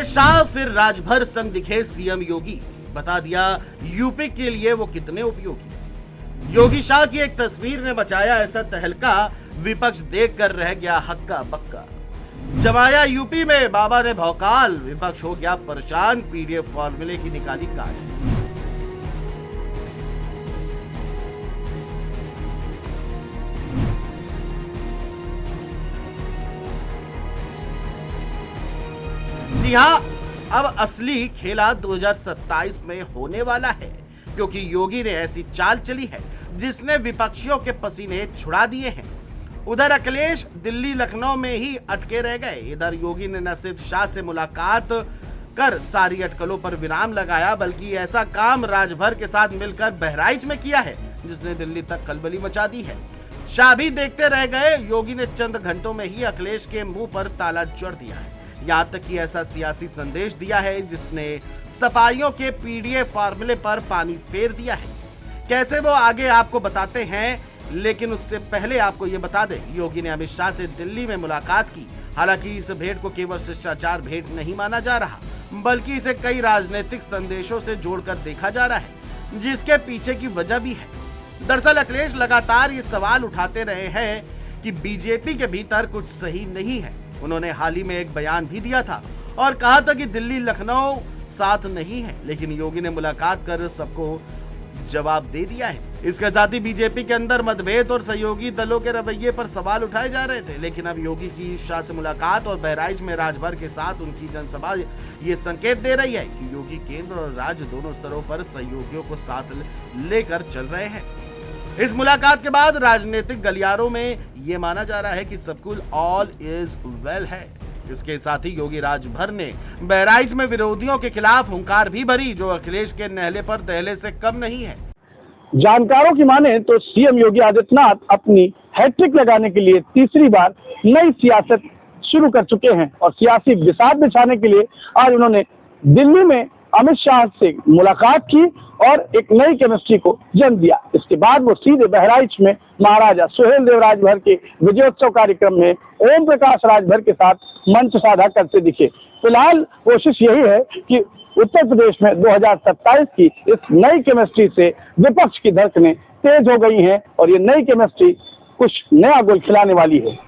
अखिलेश शाह फिर राजभर संग दिखे सीएम योगी, बता दिया यूपी के लिए वो कितने उपयोगी। योगी शाह की एक तस्वीर ने मचाया ऐसा तहलका, विपक्ष देखकर रह गया हक्का बक्का। जमाया यूपी में बाबा ने भौकाल, विपक्ष हो गया परेशान, पीडीएफ फॉर्मूले की निकाली काट। जी हां, अब असली खेला 2027 में होने वाला है, क्योंकि योगी ने ऐसी चाल चली है जिसने विपक्षियों के पसीने छुड़ा दिए हैं। उधर अखिलेश दिल्ली लखनऊ में ही अटके रह गए। इधर योगी ने न सिर्फ शाह से मुलाकात कर सारी अटकलों पर विराम लगाया, बल्कि ऐसा काम राजभर के साथ मिलकर बहराइच में किया है जिसने दिल्ली तक खलबली मचा दी है। शाह भी देखते रह गए, योगी ने चंद घंटों में ही अखिलेश के मुंह पर ताला जड़ दिया है। यहाँ तक कि ऐसा सियासी संदेश दिया है जिसने सफाइयों के पीडीएफ फार्मूले पर पानी फेर दिया है। कैसे वो आगे आपको बताते हैं, लेकिन उससे पहले आपको ये बता दें, योगी ने अमित शाह से दिल्ली में मुलाकात की। हालांकि इस भेंट को केवल शिष्टाचार भेंट नहीं माना जा रहा, बल्कि इसे कई राजनीतिक संदेशों से जोड़कर देखा जा रहा है, जिसके पीछे की वजह भी है। दरअसल अखिलेश लगातार ये सवाल उठाते रहे हैं कि बीजेपी के भीतर कुछ सही नहीं है। उन्होंने हाल ही में एक बयान भी दिया था और कहा था कि दिल्ली लखनऊ साथ नहीं है, लेकिन योगी ने मुलाकात कर सबको जवाब दे दिया है। इसके साथ ही बीजेपी के अंदर मतभेद और सहयोगी दलों के रवैये पर सवाल उठाए जा रहे थे, लेकिन अब योगी की शाह से मुलाकात और बहराइच में राजभर के साथ उनकी जनसभा ये संकेत दे रही है कि योगी केंद्र और राज्य दोनों स्तरों पर सहयोगियों को साथ लेकर चल रहे हैं। इस मुलाकात के बाद राजनीतिक गलियारों में यह माना जा रहा है कि सब कुछ ऑल इज वेल है। इसके साथ ही योगी राजभर ने बहराइच में विरोधियों के खिलाफ हुंकार भी भरी, जो अखिलेश के नहले पर दहले से कम नहीं है। जानकारों की माने तो सीएम योगी आदित्यनाथ अपनी हैट्रिक लगाने के लिए तीसरी बार नई सियासत शुरू कर चुके हैं और सियासी बिसात बिछाने के लिए आज उन्होंने दिल्ली में अमित शाह से मुलाकात की और एक नई केमिस्ट्री को जन्म दिया। इसके बाद वो सीधे बहराइच में महाराजा सुहेलदेव राजभर के विजयोत्सव कार्यक्रम में ओम प्रकाश राजभर के साथ मंच साझा करते दिखे। फिलहाल कोशिश यही है कि उत्तर प्रदेश में 2027 की इस नई केमिस्ट्री से विपक्ष की धड़कनें तेज हो गई हैं और ये नई केमिस्ट्री कुछ नया गोल खिलाने वाली है।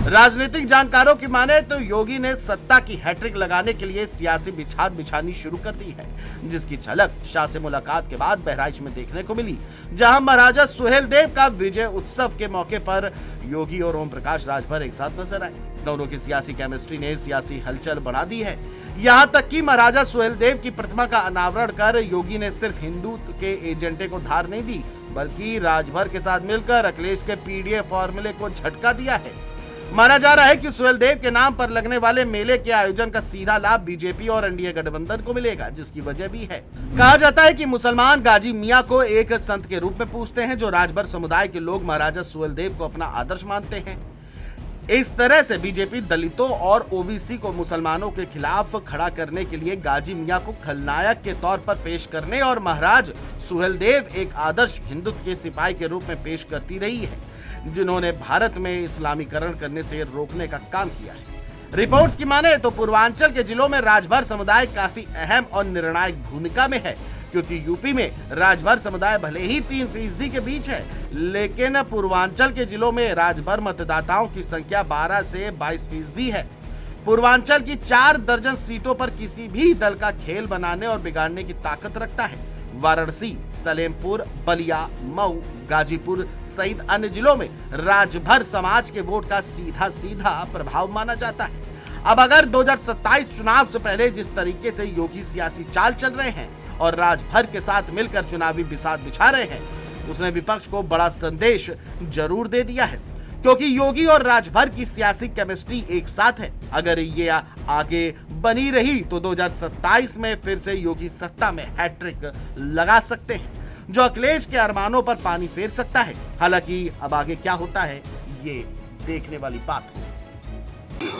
राजनीतिक जानकारों की माने तो योगी ने सत्ता की हैट्रिक लगाने के लिए सियासी बिछाद बिछानी शुरू कर दी है, जिसकी झलक शाह से मुलाकात के बाद बहराइच में देखने को मिली, जहां महाराजा सुहेलदेव का विजय उत्सव के मौके पर योगी और ओम प्रकाश राजभर एक साथ नजर आए। दोनों की सियासी केमिस्ट्री ने सियासी हलचल बढ़ा दी है। यहाँ तक कि महाराजा सुहेलदेव की प्रतिमा का अनावरण कर योगी ने सिर्फ हिंदू के एजेंडे को धार नहीं दी, बल्कि राजभर के साथ मिलकर अखिलेश के पीडीएफ फॉर्मूले को झटका दिया है। माना जा रहा है कि सुहेलदेव के नाम पर लगने वाले मेले के आयोजन का सीधा लाभ बीजेपी और एनडीए गठबंधन को मिलेगा, जिसकी वजह भी है। कहा जाता है कि मुसलमान गाजी मियां को एक संत के रूप में पूजते हैं, जो राजभर समुदाय के लोग महाराजा सुहेलदेव को अपना आदर्श मानते हैं। इस तरह से बीजेपी दलितों और ओबीसी को मुसलमानों के खिलाफ खड़ा करने के लिए गाजी मियां को खलनायक के तौर पर पेश करने और महाराज सुहेलदेव एक आदर्श हिंदुत्व के सिपाही के रूप में पेश करती रही है, जिन्होंने भारत में इस्लामीकरण करने से रोकने का काम किया है। रिपोर्ट्स की माने तो पूर्वांचल के जिलों में राजभर समुदाय काफी अहम और निर्णायक भूमिका में है, क्योंकि यूपी में राजभर समुदाय भले ही 3% के बीच है, लेकिन पूर्वांचल के जिलों में राजभर मतदाताओं की संख्या 12 से 22% है। पूर्वांचल की 4 दर्जन सीटों पर किसी भी दल का खेल बनाने और बिगाड़ने की ताकत रखता है। वाराणसी, सलेमपुर, बलिया, मऊ, गाजीपुर सहित अन्य जिलों में राजभर समाज के वोट का सीधा प्रभाव माना जाता है। अब अगर 2027 चुनाव से पहले जिस तरीके से योगी सियासी चाल चल रहे हैं और राजभर के साथ मिलकर चुनावी बिसात बिछा रहे हैं, उसने विपक्ष को बड़ा संदेश जरूर दे दिया है, क्योंकि योगी और राजभर की सियासी केमिस्ट्री एक साथ है। अगर ये आगे बनी रही तो 2027 में फिर से योगी सत्ता में हैट्रिक लगा सकते हैं, जो अखिलेश के अरमानों पर पानी फेर सकता है। हालांकि अब आगे क्या होता है ये देखने वाली बात है।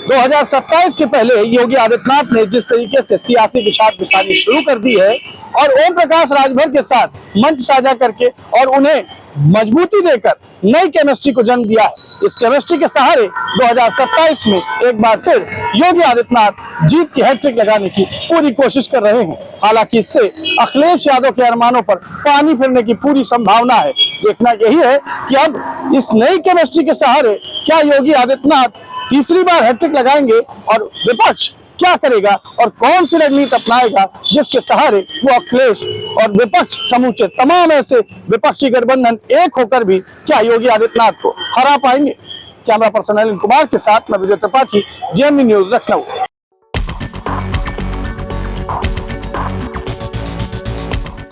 2027 के पहले योगी आदित्यनाथ ने जिस तरीके से सियासी बिछात बिछानी शुरू कर दी है और ओम प्रकाश राजभर के साथ मंच साझा करके और उन्हें मजबूती देकर नई केमिस्ट्री को जन्म दिया है, इस केमिस्ट्री के सहारे 2027 में एक बार फिर योगी आदित्यनाथ जीत की हैट्रिक लगाने की पूरी कोशिश कर रहे हैं। हालांकि इससे अखिलेश यादव के अरमानों पर पानी फिरने की पूरी संभावना है। देखना यही है कि अब इस नई केमिस्ट्री के सहारे क्या योगी आदित्यनाथ तीसरी बार हैट्रिक लगाएंगे और विपक्ष क्या करेगा और कौन सी रणनीति अपनाएगा जिसके सहारे वो अखिलेश और विपक्ष समूचे तमाम ऐसे विपक्षी गठबंधन एक होकर भी क्या योगी आदित्यनाथ को हरा पाएंगे। कैमरा पर्सन अनिल कुमार के साथ मैं विजय त्रिपाठी, GMB न्यूज लखनऊ।